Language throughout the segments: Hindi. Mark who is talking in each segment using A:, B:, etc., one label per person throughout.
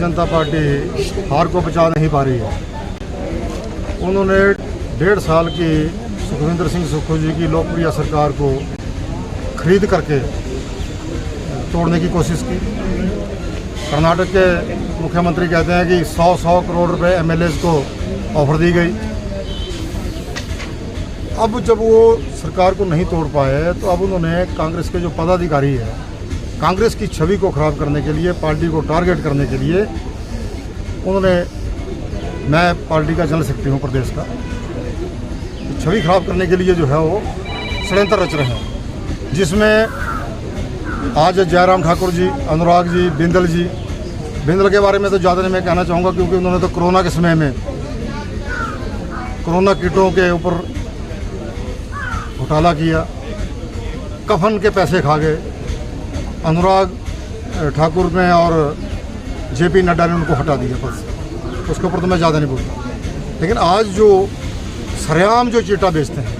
A: जनता पार्टी हार को बचा नहीं पा रही है। उन्होंने 1.5 साल की सुखविंदर सिंह सुक्खू जी की लोकप्रिय सरकार को खरीद करके तोड़ने की कोशिश की। कर्नाटक के मुख्यमंत्री कहते हैं कि 100 करोड़ रुपए एमएलएज को ऑफर दी गई। अब जब वो सरकार को नहीं तोड़ पाए तो अब उन्होंने कांग्रेस के जो पदाधिकारी है, कांग्रेस की छवि को ख़राब करने के लिए, पार्टी को टारगेट करने के लिए उन्होंने, मैं पार्टी का जनरल सेक्रेटरी हूँ प्रदेश का, छवि ख़राब करने के लिए जो है वो षड्यंत्र रच रहे हैं, जिसमें आज जयराम ठाकुर जी, अनुराग जी, बिंदल के बारे में तो ज़्यादा नहीं मैं कहना चाहूँगा, क्योंकि उन्होंने तो कोरोना के समय में कोरोना किटों के ऊपर घोटाला किया, कफन के पैसे खा गए। अनुराग ठाकुर ने और जेपी नड्डा ने उनको हटा दिया पद से, उसके ऊपर तो मैं ज़्यादा नहीं बोलता। लेकिन आज जो सरेआम जो चिट्टा बेचते हैं,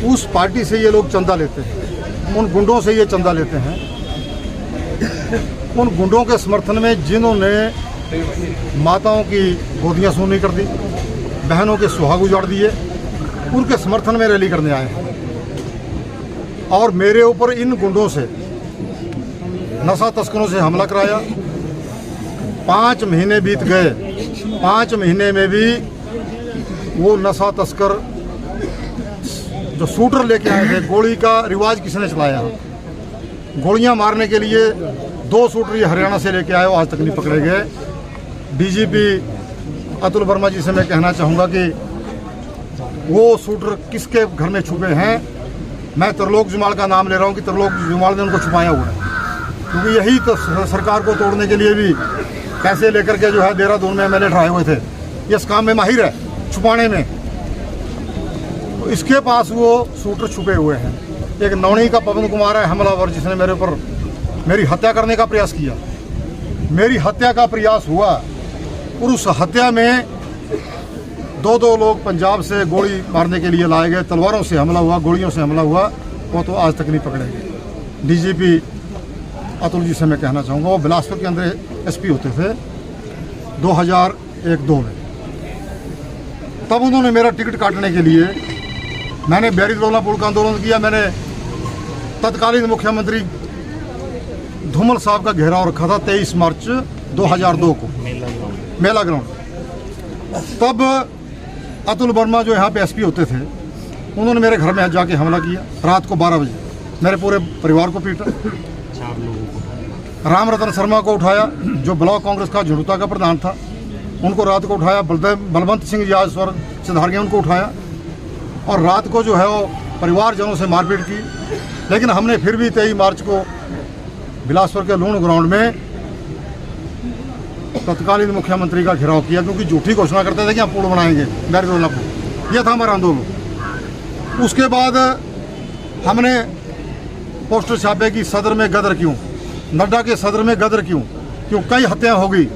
A: उस पार्टी से ये लोग चंदा लेते हैं, उन गुंडों से ये चंदा लेते हैं। उन गुंडों के समर्थन में जिन्होंने माताओं की गोदियां सूनी कर दी, बहनों के सुहाग उजाड़ दिए, उनके समर्थन में रैली करने आए हैं। और मेरे ऊपर इन गुंडों से, नशा तस्करों से हमला कराया। 5 महीने बीत गए, 5 महीने में भी वो नशा तस्कर जो शूटर लेके आए थे, गोली का रिवाज किसने चलाया? गोलियां मारने के लिए 2 शूटर ये हरियाणा से लेके आए, वो आज तक नहीं पकड़े गए। डीजीपी अतुल वर्मा जी से मैं कहना चाहूँगा कि वो शूटर किसके घर में छुपे हैं। मैं त्रिलोक जुमाल का नाम ले रहा हूँ कि त्रिलोक जुमाल ने उनको छुपाया हुआ है, क्योंकि यही तो सरकार को तोड़ने के लिए भी पैसे लेकर के जो है देहरादून में एमएलए ठहराए हुए थे। ये इस काम में माहिर है, छुपाने में। तो इसके पास वो शूटर छुपे हुए हैं। एक नौणी का पवन कुमार है हमलावर, जिसने मेरे ऊपर मेरी हत्या करने का प्रयास किया। मेरी हत्या का प्रयास हुआ और उस हत्या में 2 लोग पंजाब से गोली मारने के लिए लाए गए। तलवारों से हमला हुआ, गोलियों से हमला हुआ, वो तो आज तक नहीं पकड़े गए। डीजीपी अतुल जी से मैं कहना चाहूँगा, वो बिलासपुर के अंदर एसपी होते थे 2001-2 में। तब उन्होंने मेरा टिकट काटने के लिए, मैंने बैरी-लोला पुल का आंदोलन किया। मैंने तत्कालीन मुख्यमंत्री धूमल साहब का घेराव रखा था 23 मार्च 2002 को मेला ग्राउंड। तब अतुल वर्मा जो यहाँ पे एसपी होते थे, उन्होंने मेरे घर में जाके हमला किया रात को 12 बजे। मेरे पूरे परिवार को पीटा।
B: 4 लोगों को।
A: राम रतन शर्मा को उठाया, जो ब्लॉक कांग्रेस का झुड़ूता का प्रधान था, उनको रात को उठाया। बलवंत सिंह जी आज स्वर सिधार गए, उनको उठाया और रात को जो है वो परिवारजनों से मारपीट की। लेकिन हमने फिर भी 23 मार्च को बिलासपुर के लूण ग्राउंड में तत्कालीन मुख्यमंत्री का घेराव किया, क्योंकि झूठी घोषणा करते थे कि हम पुल बनाएंगे, बैरी-लोला पुल। यह था हमारा आंदोलन। उसके बाद हमने पोस्टर छापे कि सदर में गदर क्यों, नड्डा के सदर में गदर क्यों, क्यों कई हत्याएं हो गई।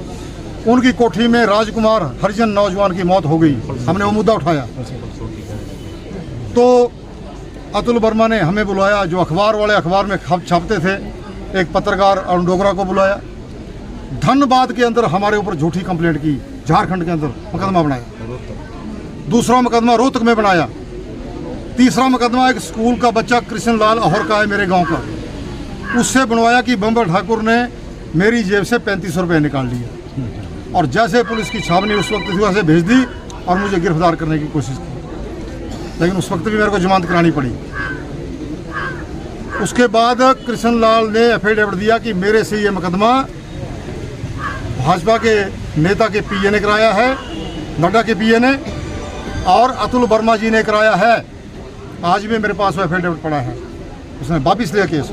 A: उनकी कोठी में राजकुमार हरिजन नौजवान की मौत हो गई। हमने वो मुद्दा उठाया। तो अतुल वर्मा ने हमें बुलाया, जो अखबार वाले अखबार में छापते थे, एक पत्रकार अरुण डोगरा को बुलाया। धनबाद के अंदर हमारे ऊपर झूठी कंप्लेंट की, झारखंड के अंदर मुकदमा बनाया। दूसरा मुकदमा रोहतक में बनाया। तीसरा मुकदमा एक स्कूल का बच्चा कृष्ण लाल अहोर का है, मेरे गांव का, उससे बनवाया कि बम्बर ठाकुर ने मेरी जेब से 3500 रुपये निकाल लिया। और जैसे पुलिस की छावनी उस वक्त थी, वैसे भेज दी और मुझे गिरफ्तार करने की कोशिश की। लेकिन उस वक्त भी मेरे को जमानत करानी पड़ी। उसके बाद कृष्ण लाल ने एफिडेविट दिया कि मेरे से ये मुकदमा भाजपा के नेता के पीए ने कराया है, नड्डा के पीए ने, और अतुल वर्मा जी ने कराया है। आज भी मेरे पास वो एफिडेविट पड़ा है। उसने वापिस लिया केस।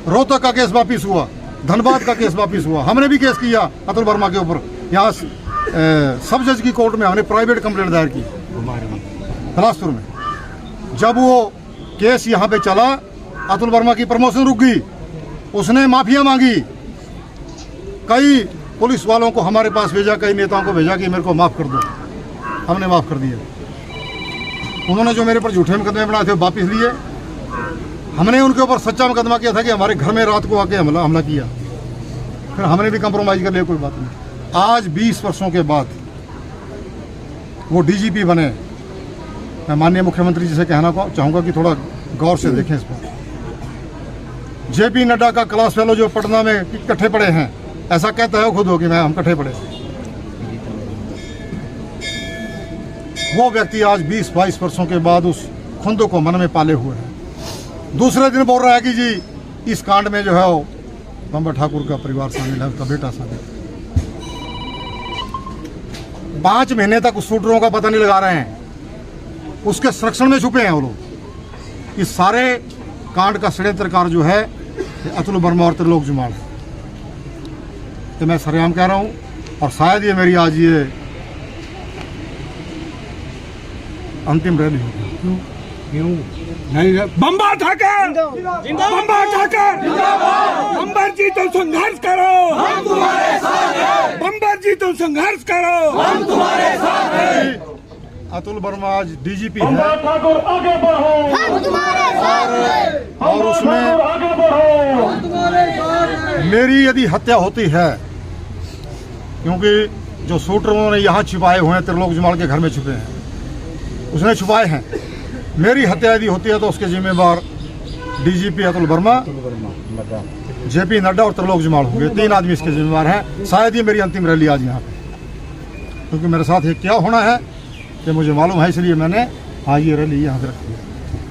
A: रोहतक का केस वापिस हुआ, धनबाद का केस वापिस हुआ। हमने भी केस किया अतुल वर्मा के ऊपर। यहाँ सब जज की कोर्ट में हमने प्राइवेट कंप्लेंट दायर की बिलासपुर में। जब वो केस यहाँ पे चला, अतुल वर्मा की प्रमोशन रुक गई। उसने माफिया मांगी। कई पुलिस वालों को हमारे पास भेजा, कई नेताओं को भेजा कि मेरे को माफ़ कर दो। हमने माफ़ कर दिया। उन्होंने जो मेरे पर झूठे मुकदमे बनाए थे वापस लिए। हमने उनके ऊपर सच्चा मुकदमा किया था कि हमारे घर में रात को आके हमला किया। फिर हमने भी कंप्रोमाइज़ कर लिया, कोई बात नहीं। आज 20 वर्षों के बाद वो डीजीपी बने। मैं माननीय मुख्यमंत्री जी से कहना चाहूँगा कि थोड़ा गौर से देखें इस पर। जेपी नड्डा का क्लास फेलो जो पटना में इकट्ठे पड़े हैं, ऐसा कहता है खुद हो कि हम इकट्ठे पड़े, वो व्यक्ति आज 20-22 वर्षों के बाद उस खुंद को मन में पाले हुए हैं। दूसरे दिन बोल रहा है कि जी इस कांड में जो है वो बम्बर ठाकुर का परिवार शामिल है, उसका बेटा शामिल है। 5 महीने तक उस शूटरों का पता नहीं लगा रहे हैं, उसके संरक्षण में छुपे हैं वो लोग। इस सारे कांड का षड्यंत्रकार जो है अतुल वर्मा और त्रिलोक जुमाल है। तो मैं सरेआम कह रहा हूँ, और शायद ये मेरी आज ये अंतिम रैली होगी।
B: क्यों?
C: नहीं, बम्बर ठाकर, बम्बर ठाकर, बम्बर जी तुम संघर्ष करो, हम तुम्हारे साथ हैं। बम्बर जी तुम संघर्ष करो, हम तुम्हारे साथ हैं।
A: अतुल वर्मा आज डीजीपी है
C: ठाकुर आगे बढ़ो, हम तुम्हारे साथ हैं।
A: और उसमें
C: आगे बढ़ो, हम तुम्हारे साथ हैं।
A: मेरी यदि हत्या होती है, क्योंकि जो शूटर उन्होंने यहाँ छिपाए हुए हैं, त्रिलोक जुमाल के घर में छुपे हैं, उसने छुपाए हैं। मेरी हत्या यदि होती है तो उसके जिम्मेवार डीजीपी अतुल वर्मा, जेपी नड्डा और त्रिलोक जुमाल होंगे। 3 आदमी इसके जिम्मेवार हैं। शायद ये मेरी अंतिम रैली आज यहाँ पे, क्योंकि मेरे साथ ये क्या होना है कि मुझे मालूम है, इसलिए मैंने आज ये रैली यहाँ पे रखी है।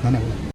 A: धन्यवाद।